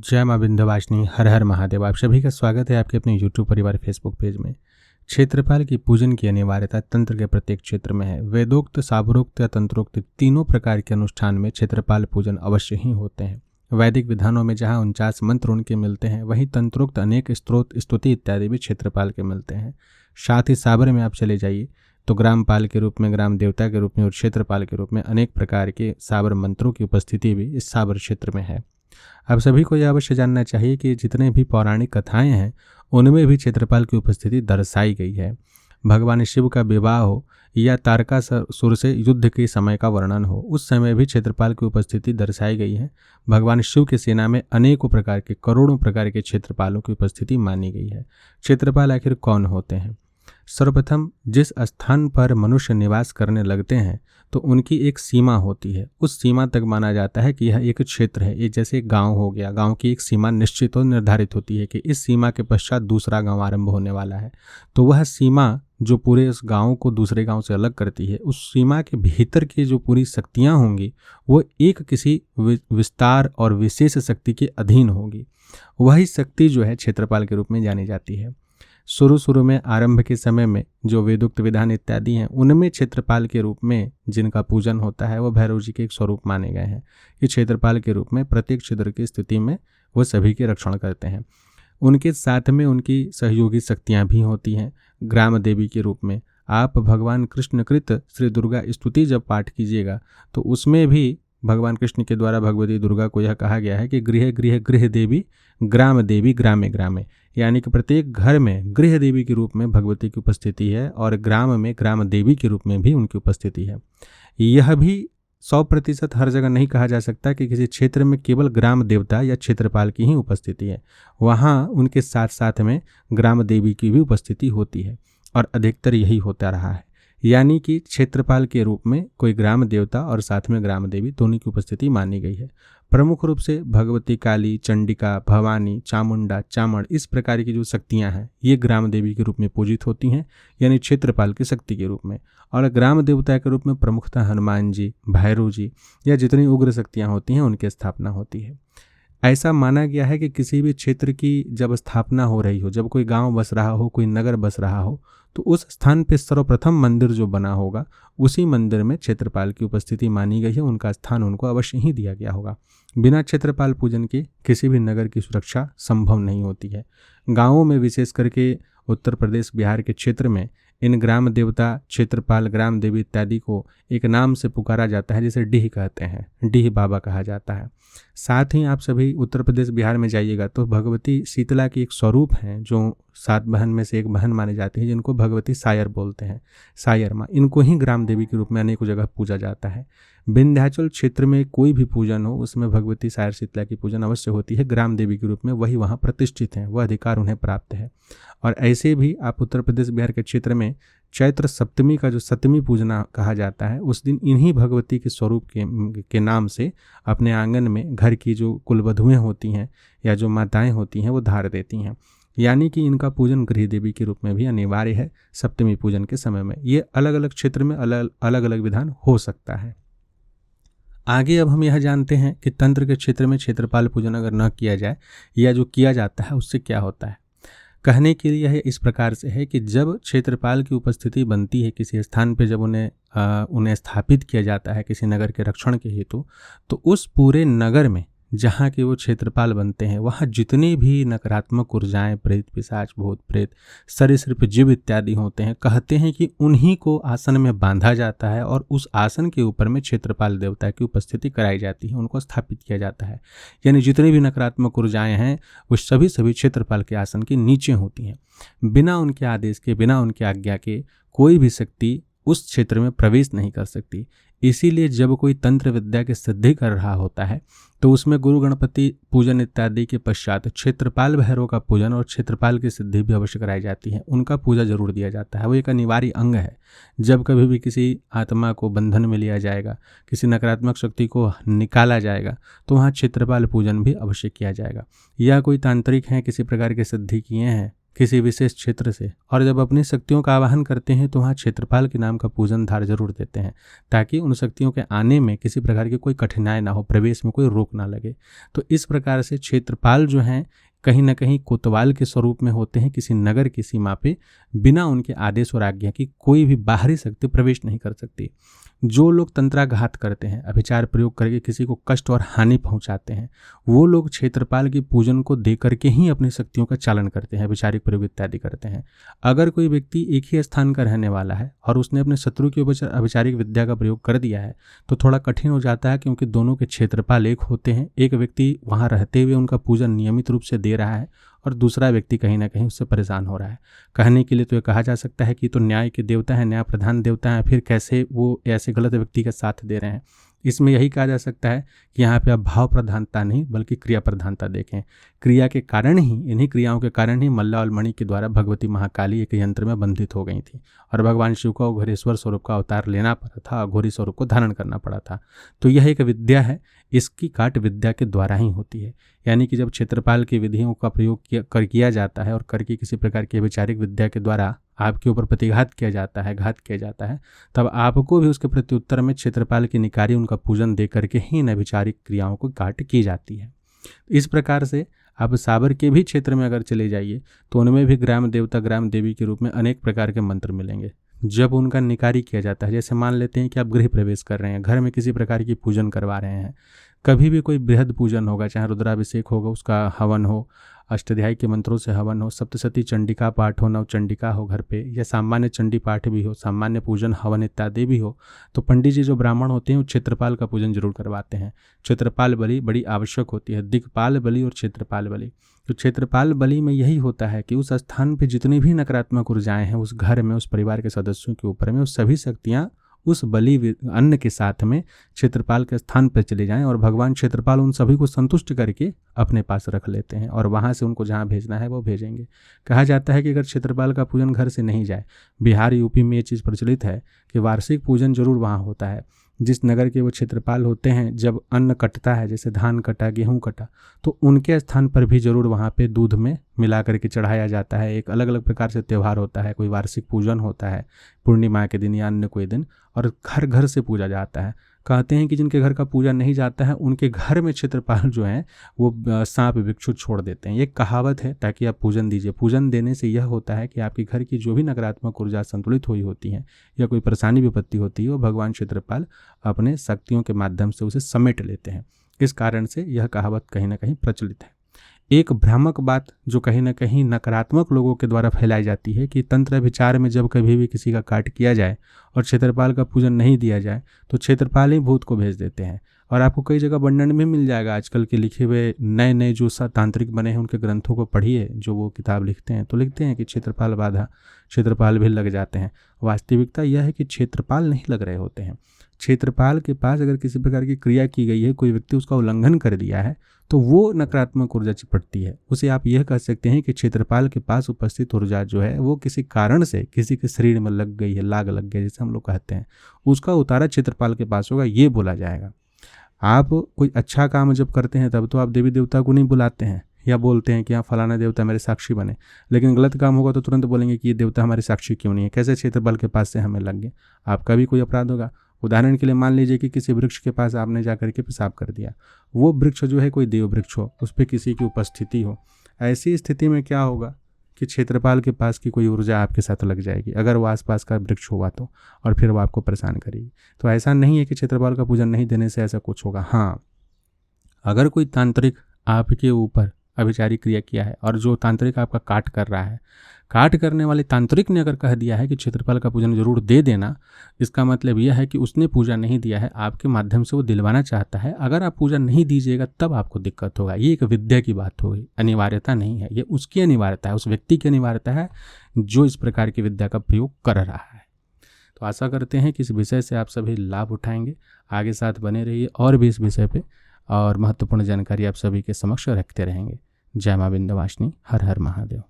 जय मां विंध्यवासिनी, हर हर महादेव। आप सभी का स्वागत है आपके अपने यूट्यूब परिवार फेसबुक पेज में। क्षेत्रपाल की पूजन की अनिवार्यता तंत्र के प्रत्येक क्षेत्र में है। वेदोक्त, शास्त्रोक्त या तंत्रोक्त तीनों प्रकार के अनुष्ठान में क्षेत्रपाल पूजन अवश्य ही होते हैं। वैदिक विधानों में जहाँ 49 मंत्र उनके मिलते हैं, वहीं तंत्रोक्त अनेक स्त्रोत, स्तुति इत्यादि भी क्षेत्रपाल के मिलते हैं। साथ ही साबर में आप चले जाइए तो ग्रामपाल के रूप में, ग्राम देवता के रूप में और क्षेत्रपाल के रूप में अनेक प्रकार के साबर मंत्रों की उपस्थिति भी इस साबर क्षेत्र में है। आप सभी को यह अवश्य जानना चाहिए कि जितने भी पौराणिक कथाएं हैं उनमें भी क्षेत्रपाल की उपस्थिति दर्शाई गई है। भगवान शिव का विवाह हो या तारकासुर से युद्ध के समय का वर्णन हो, उस समय भी क्षेत्रपाल की उपस्थिति दर्शाई गई है। भगवान शिव की सेना में अनेकों प्रकार के, करोड़ों प्रकार के क्षेत्रपालों की उपस्थिति मानी गई है। क्षेत्रपाल आखिर कौन होते हैं? सर्वप्रथम जिस स्थान पर मनुष्य निवास करने लगते हैं तो उनकी एक सीमा होती है। उस सीमा तक माना जाता है कि यह एक क्षेत्र है। ये जैसे गांव हो गया, गांव की एक सीमा निश्चित और निर्धारित होती है कि इस सीमा के पश्चात दूसरा गांव आरंभ होने वाला है। तो वह सीमा जो पूरे उस गांव को दूसरे गांव से अलग करती है, उस सीमा के भीतर की जो पूरी शक्तियां होंगी वो एक किसी विस्तार और विशेष शक्ति के अधीन होगी। वही शक्ति जो है क्षेत्रपाल के रूप में जानी जाती है। शुरू में आरंभ के समय में जो वेदोक्त विधान इत्यादि हैं, उनमें क्षेत्रपाल के रूप में जिनका पूजन होता है वो भैरव जी के एक स्वरूप माने गए हैं। कि क्षेत्रपाल के रूप में प्रत्येक क्षेत्र की स्थिति में वो सभी के रक्षण करते हैं। उनके साथ में उनकी सहयोगी शक्तियाँ भी होती हैं। ग्राम देवी के रूप में आप भगवान कृष्णकृत श्री दुर्गा स्तुति जब पाठ कीजिएगा तो उसमें भी भगवान कृष्ण के द्वारा भगवती दुर्गा को यह कहा गया है कि गृह गृह गृह देवी देवी ग्रामे ग्रामे, यानी कि प्रत्येक घर में गृह देवी के रूप में भगवती की उपस्थिति है और ग्राम में ग्राम देवी के रूप में भी उनकी उपस्थिति है। यह भी 100% हर जगह नहीं कहा जा सकता कि किसी क्षेत्र में केवल ग्राम देवता या क्षेत्रपाल की ही उपस्थिति है। वहाँ उनके साथ साथ में ग्राम देवी की भी उपस्थिति होती है और अधिकतर यही होता रहा है। यानी कि क्षेत्रपाल के रूप में कोई ग्राम देवता और साथ में ग्राम देवी दोनों की उपस्थिति मानी गई है। प्रमुख रूप से भगवती काली, चंडिका, भवानी, चामुंडा, चामड़, इस प्रकार की जो शक्तियां हैं ये ग्राम देवी के रूप में पूजित होती हैं, यानी क्षेत्रपाल की शक्ति के रूप में। और ग्राम देवता के रूप में प्रमुखतः हनुमान जी, भैरव जी या जितनी उग्र शक्तियाँ होती हैं उनकी स्थापना होती है। ऐसा माना गया है कि किसी भी क्षेत्र की जब स्थापना हो रही हो, जब कोई गांव बस रहा हो, कोई नगर बस रहा हो, तो उस स्थान पे सर्वप्रथम मंदिर जो बना होगा उसी मंदिर में क्षेत्रपाल की उपस्थिति मानी गई है। उनका स्थान उनको अवश्य ही दिया गया होगा। बिना क्षेत्रपाल पूजन के किसी भी नगर की सुरक्षा संभव नहीं होती है। गाँवों में विशेष करके उत्तर प्रदेश, बिहार के क्षेत्र में इन ग्राम देवता, क्षेत्रपाल, ग्राम देवी इत्यादि को एक नाम से पुकारा जाता है, जिसे डीह कहते हैं, डीह बाबा कहा जाता है। साथ ही आप सभी उत्तर प्रदेश, बिहार में जाइएगा तो भगवती शीतला की एक स्वरूप हैं जो 7 बहन में से एक बहन मानी जाती है, जिनको भगवती सायर बोलते हैं, सायर माँ। इनको ही ग्राम देवी के रूप में अनेकों जगह पूजा जाता है। विंध्याचल क्षेत्र में कोई भी पूजन हो उसमें भगवती सायर शीतला की पूजन अवश्य होती है ग्राम देवी के रूप में। वही वहाँ प्रतिष्ठित हैं, वह अधिकार उन्हें प्राप्त है। और ऐसे भी आप उत्तर प्रदेश, बिहार के क्षेत्र में चैत्र सप्तमी का जो सप्तमी पूजना कहा जाता है, उस दिन इन्हीं भगवती के स्वरूप के नाम से अपने आंगन में घर की जो कुलवधुएं होती हैं या जो माताएं होती हैं वो धार देती हैं। यानी कि इनका पूजन गृह देवी के रूप में भी अनिवार्य है सप्तमी पूजन के समय में। ये अलग अलग क्षेत्र में अलग अलग विधान हो सकता है। आगे अब हम यह जानते हैं कि तंत्र के क्षेत्र में क्षेत्रपाल पूजन अगर न किया जाए या जो किया जाता है उससे क्या होता है। कहने के लिए यह इस प्रकार से है कि जब क्षेत्रपाल की उपस्थिति बनती है किसी स्थान पर, जब उन्हें स्थापित किया जाता है किसी नगर के रक्षण के हेतु, तो उस पूरे नगर में जहाँ के वो क्षेत्रपाल बनते हैं वहाँ जितनी भी नकारात्मक ऊर्जाएं, प्रेत, पिशाच, भूत प्रेत, सरीसृप जीव इत्यादि होते हैं, कहते हैं कि उन्हीं को आसन में बांधा जाता है और उस आसन के ऊपर में क्षेत्रपाल देवता की उपस्थिति कराई जाती है, उनको स्थापित किया जाता है। यानी जितनी भी नकारात्मक ऊर्जाएं हैं वो सभी क्षेत्रपाल के आसन के नीचे होती हैं। बिना उनके आदेश के, बिना उनके आज्ञा के कोई भी शक्ति उस क्षेत्र में प्रवेश नहीं कर सकती। इसीलिए जब कोई तंत्र विद्या की सिद्धि कर रहा होता है तो उसमें गुरु गणपति पूजन इत्यादि के पश्चात क्षेत्रपाल भैरव का पूजन और क्षेत्रपाल की सिद्धि भी अवश्य कराई जाती है। उनका पूजा जरूर दिया जाता है, वो एक अनिवार्य अंग है। जब कभी भी किसी आत्मा को बंधन में लिया जाएगा, किसी नकारात्मक शक्ति को निकाला जाएगा, तो वहाँ क्षेत्रपाल पूजन भी अवश्य किया जाएगा। या कोई तांत्रिक हैं, किसी प्रकार की सिद्धि किए हैं, किसी विशेष क्षेत्र से, और जब अपनी शक्तियों का आवाहन करते हैं तो वहाँ क्षेत्रपाल के नाम का पूजन धार जरूर देते हैं, ताकि उन शक्तियों के आने में किसी प्रकार की कोई कठिनाई ना हो, प्रवेश में कोई रोक ना लगे। तो इस प्रकार से क्षेत्रपाल जो हैं कहीं ना कहीं कोतवाल के स्वरूप में होते हैं। किसी नगर की सीमा पे बिना उनके आदेश और आज्ञा की कोई भी बाहरी शक्ति प्रवेश नहीं कर सकती। जो लोग तंत्राघात करते हैं, अभिचार प्रयोग करके किसी को कष्ट और हानि पहुंचाते हैं, वो लोग क्षेत्रपाल की पूजन को दे करके ही अपनी शक्तियों का चालन करते हैं, अभिचारिक प्रयोग इत्यादि करते हैं। अगर कोई व्यक्ति एक ही स्थान का रहने वाला है और उसने अपने शत्रु के ऊपर अभिचारिक विद्या का प्रयोग कर दिया है तो थोड़ा कठिन हो जाता है, क्योंकि दोनों के क्षेत्रपाल एक होते हैं। एक व्यक्ति वहाँ रहते हुए उनका पूजन नियमित रूप से दे रहा है और दूसरा व्यक्ति कहीं ना कहीं उससे परेशान हो रहा है। कहने के लिए तो ये कहा जा सकता है कि तो न्याय के देवता है, न्याय प्रधान देवता है, फिर कैसे वो ऐसे गलत व्यक्ति का साथ दे रहे हैं। इसमें यही कहा जा सकता है कि यहाँ पे आप भाव प्रधानता नहीं बल्कि क्रिया प्रधानता देखें। क्रिया के कारण ही, इन्हीं क्रियाओं के कारण ही मल्ला और मणि के द्वारा भगवती महाकाली एक यंत्र में बंधित हो गई थी और भगवान शिव को अघोरेश्वर स्वरूप का अवतार लेना पड़ा था, अघोरी स्वरूप को धारण करना पड़ा था। तो यह एक विद्या है, इसकी काट विद्या के द्वारा ही होती है। यानी कि जब क्षेत्रपाल की विधियों का प्रयोग किया जाता है और करके किसी प्रकार की वैचारिक विद्या के द्वारा आपके ऊपर प्रतिघात किया जाता है, घात किया जाता है, तब आपको भी उसके प्रत्युत्तर में क्षेत्रपाल की निकारी उनका पूजन दे करके ही इन अभिचारिक क्रियाओं को काट की जाती है। इस प्रकार से आप साबर के भी क्षेत्र में अगर चले जाइए तो उनमें भी ग्राम देवता, ग्राम देवी के रूप में अनेक प्रकार के मंत्र मिलेंगे। जब उनका निकारी किया जाता है, जैसे मान लेते हैं कि आप गृह प्रवेश कर रहे हैं, घर में किसी प्रकार की पूजन करवा रहे हैं, कभी भी कोई बृहद पूजन होगा, चाहे रुद्राभिषेक होगा, उसका हवन हो, अष्टाध्यायी के मंत्रों से हवन हो, सप्तशती चंडिका पाठ हो, नव चंडिका हो घर पे, या सामान्य चंडी पाठ भी हो, सामान्य पूजन हवन इत्यादि भी हो, तो पंडित जी जो ब्राह्मण होते हैं वो क्षेत्रपाल का पूजन जरूर करवाते हैं। क्षेत्रपाल बलि बड़ी आवश्यक होती है, दिक्पाल बलि और क्षेत्रपाल बलि। तो क्षेत्रपाल बलि में यही होता है कि उस स्थान पर जितनी भी नकारात्मक ऊर्जाएं हैं उस घर में, उस परिवार के सदस्यों के ऊपर में, वो सभी शक्तियाँ उस बलि अन्न के साथ में क्षेत्रपाल के स्थान पर चले जाएं और भगवान क्षेत्रपाल उन सभी को संतुष्ट करके अपने पास रख लेते हैं और वहाँ से उनको जहाँ भेजना है वो भेजेंगे। कहा जाता है कि अगर क्षेत्रपाल का पूजन घर से नहीं जाए, बिहार यूपी में ये चीज़ प्रचलित है कि वार्षिक पूजन जरूर वहाँ होता है। जिस नगर के वो क्षेत्रपाल होते हैं, जब अन्न कटता है, जैसे धान कटा, गेहूँ कटा, तो उनके स्थान पर भी जरूर वहाँ पे दूध में मिला करके चढ़ाया जाता है। एक अलग अलग प्रकार से त्यौहार होता है, कोई वार्षिक पूजन होता है पूर्णिमा के दिन या अन्य कोई दिन, और घर घर से पूजा जाता है। कहते हैं कि जिनके घर का पूजा नहीं जाता है उनके घर में क्षेत्रपाल जो हैं वो सांप बिच्छू छोड़ देते हैं। ये कहावत है, ताकि आप पूजन दीजिए। पूजन देने से यह होता है कि आपके घर की जो भी नकारात्मक ऊर्जा संतुलित हुई होती है या कोई परेशानी विपत्ति होती है, वो भगवान क्षेत्रपाल अपने शक्तियों के माध्यम से उसे समेट लेते हैं। इस कारण से यह कहावत कहीं ना कहीं प्रचलित है। एक भ्रामक बात जो कहीं ना कहीं नकारात्मक लोगों के द्वारा फैलाई जाती है कि तंत्र विचार में जब कभी भी किसी का काट किया जाए और क्षेत्रपाल का पूजन नहीं दिया जाए तो क्षेत्रपाल ही भूत को भेज देते हैं। और आपको कई जगह वर्णन में मिल जाएगा, आजकल के लिखे हुए नए नए जो तांत्रिक बने हैं उनके ग्रंथों को पढ़िए, जो वो किताब लिखते हैं तो लिखते हैं कि क्षेत्रपाल बाधा, क्षेत्रपाल भी लग जाते हैं। वास्तविकता यह है कि क्षेत्रपाल नहीं लग रहे होते हैं। क्षेत्रपाल के पास अगर किसी प्रकार की क्रिया की गई है, कोई व्यक्ति उसका उल्लंघन कर दिया है, तो वो नकारात्मक ऊर्जा चिपटती है। उसे आप यह कह सकते हैं कि क्षेत्रपाल के पास उपस्थित ऊर्जा जो है वो किसी कारण से किसी के शरीर में लग गई है, लाग लग गई जैसे हम लोग कहते हैं, उसका उतारा क्षेत्रपाल के पास होगा, ये बोला जाएगा। आप कोई अच्छा काम जब करते हैं तब तो आप देवी देवता को नहीं बुलाते हैं या बोलते हैं कि हाँ फलाना देवता मेरे साक्षी बने, लेकिन गलत काम होगा तो तुरंत बोलेंगे कि ये देवता हमारे साक्षी क्यों नहीं है, कैसे क्षेत्रपाल के पास से हमें लग गए। आपका भी कोई अपराध होगा। उदाहरण के लिए मान लीजिए कि किसी वृक्ष के पास आपने जाकर के पेशाब कर दिया, वो वृक्ष जो है कोई देव वृक्ष हो, उस पर किसी की उपस्थिति हो, ऐसी स्थिति में क्या होगा कि क्षेत्रपाल के पास की कोई ऊर्जा आपके साथ लग जाएगी, अगर वो आसपास का वृक्ष हुआ तो, और फिर वो आपको परेशान करेगी। तो ऐसा नहीं है कि क्षेत्रपाल का पूजन नहीं देने से ऐसा कुछ होगा। हाँ, अगर कोई तांत्रिक आपके ऊपर अभिचारी क्रिया किया है और जो तांत्रिक आपका काट कर रहा है, काट करने वाले तांत्रिक ने अगर कह दिया है कि क्षेत्रपाल का पूजन जरूर दे देना, इसका मतलब यह है कि उसने पूजा नहीं दिया है, आपके माध्यम से वो दिलवाना चाहता है। अगर आप पूजा नहीं दीजिएगा तब आपको दिक्कत होगा। ये एक विद्या की बात होगी, अनिवार्यता नहीं है। ये उसकी अनिवार्यता है, उस व्यक्ति की अनिवार्यता है जो इस प्रकार की विद्या का प्रयोग कर रहा है। तो आशा करते हैं कि इस विषय से आप सभी लाभ उठाएंगे। आगे साथ बने रहिए और भी इस विषय पर और महत्वपूर्ण जानकारी आप सभी के समक्ष रखते रहेंगे। जय मां विंध्यवासिनी। हर हर महादेव।